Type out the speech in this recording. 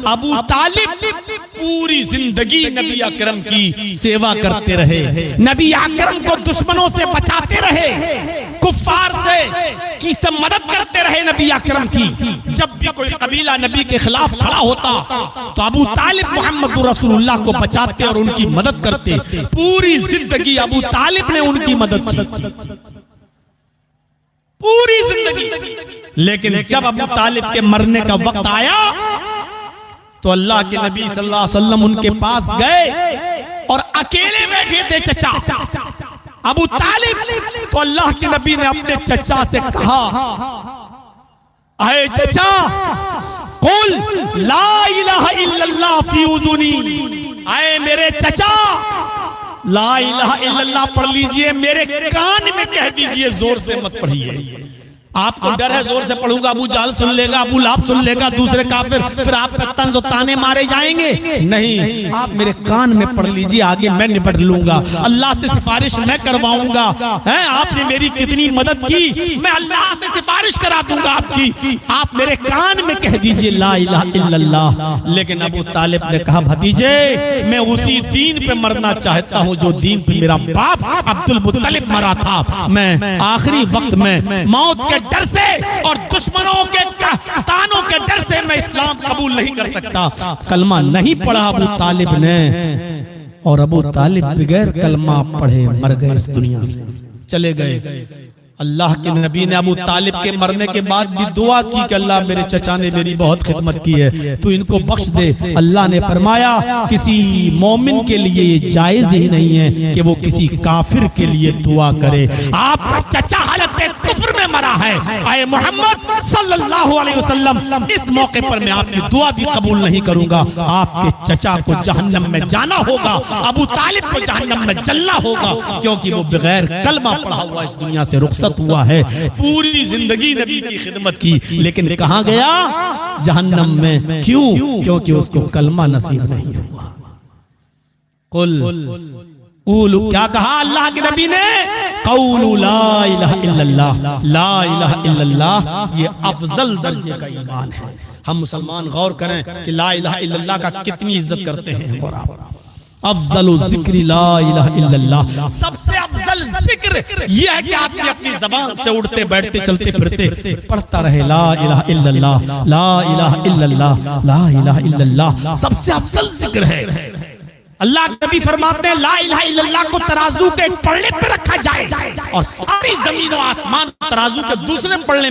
ابو طالب پوری زندگی نبی اکرم کی سیوا کرتے رہے، نبی اکرم کو دشمنوں سے بچاتے رہے، کفار سے کی سب مدد کرتے رہے نبی اکرم کی۔ جب بھی کوئی قبیلہ نبی کے خلاف کھڑا ہوتا تو ابو طالب محمد رسول اللہ کو بچاتے اور ان کی مدد کرتے۔ پوری زندگی ابو طالب نے ان کی مدد کی، پوری زندگی۔ لیکن جب ابو طالب کے مرنے کا وقت آیا تو اللہ کے نبی صلی اللہ علیہ وسلم ان کے پاس گئے اور اکیلے بیٹھے تھے چچا ابو طالب۔ تو اللہ کے نبی نے اپنے چچا سے کہا، اے چچا قل لا الہ الا اللہ فی اذنی، اے میرے چچا لا الہ الا اللہ پڑھ لیجئے، میرے کان میں کہہ دیجئے، زور سے مت پڑھیے۔ آپ کو ڈر ہے زور سے پڑھوں گا ابو جہل سن لے گا، ابو لہب سن لے گا، دوسرے کافر، پھر آپ پہ طنز و تانے مارے جائیں گے۔ نہیں، آپ میرے کان میں پڑھ لیجئے، آگے میں نپٹ لوں گا، اللہ سے سفارش میں کرواؤں گا۔ آپ نے میری کتنی مدد کی، میں اللہ سے سفارش کرا دوں گا آپ کی، آپ میرے کان میں کہہ دیجئے لا الہ الا اللہ۔ لیکن ابو طالب نے کہا، بھتیجے میں اسی دین پہ مرنا چاہتا ہوں جو دین پہ میرا باپ عبد المطلب مرا تھا۔ میں آخری وقت میں موت کے ڈر سے اور دشمنوں کے تانوں کے ڈر سے میں اسلام قبول نہیں کر سکتا۔ کلمہ نہیں پڑھا ابو طالب نے، اور ابو طالب بغیر کلمہ پڑھے مر گئے، اس دنیا سے چلے گئے۔ اللہ کے نبی نے ابو طالب کے مرنے کے بعد بھی دعا کی کہ اللہ میرے چچا نے میری بہت خدمت کی ہے، تو ان کو بخش دے۔ اللہ نے فرمایا کسی مومن کے لیے یہ جائز ہی نہیں ہے کہ وہ کسی کافر کے لیے دعا کرے۔ آپ کا چچا حالت کفر میں مرا ہے، اے محمد صلی اللہ علیہ وسلم، اس موقع پر میں آپ کی دعا بھی قبول نہیں کروں گا۔ آپ کے چچا کو جہنم میں جانا ہوگا، ابو طالب کو جہنم میں جلنا ہوگا، کیونکہ وہ بغیر کلمہ پڑھا ہوا اس دنیا سے رخصت ہوا ہے۔ پوری زندگی نبی کی خدمت کی، لیکن کہاں گیا؟ جہنم میں۔ کیوں؟ کیونکہ اس کو کلمہ نصیب نہیں ہوا۔ قل قولوا، کیا کہا اللہ کے نبی نے؟ قولوا لا الہ الا اللہ، لا الہ الا اللہ یہ افضل درجے کا ایمان ہے۔ ہم مسلمان غور کریں کہ لا الہ الا اللہ کا کتنی عزت کرتے ہیں۔ اور افضل ذکر لا الہ الا اللہ، سب سے افضل ذکر یہ ہے کہ آپ اپنی زبان سے اڑتے بیٹھتے چلتے پھرتے پڑھتا رہے لا الہ الا اللہ، لا الہ الا اللہ، لا الہ الا اللہ، سب سے افضل ذکر ہے۔ اللہ نبی فرماتے ہیں لا الہ الا اللہ کو ترازو کے ایک پلڑے پہ رکھا جائے اور ساری زمین و آسمان ترازو کے دوسرے پلڑے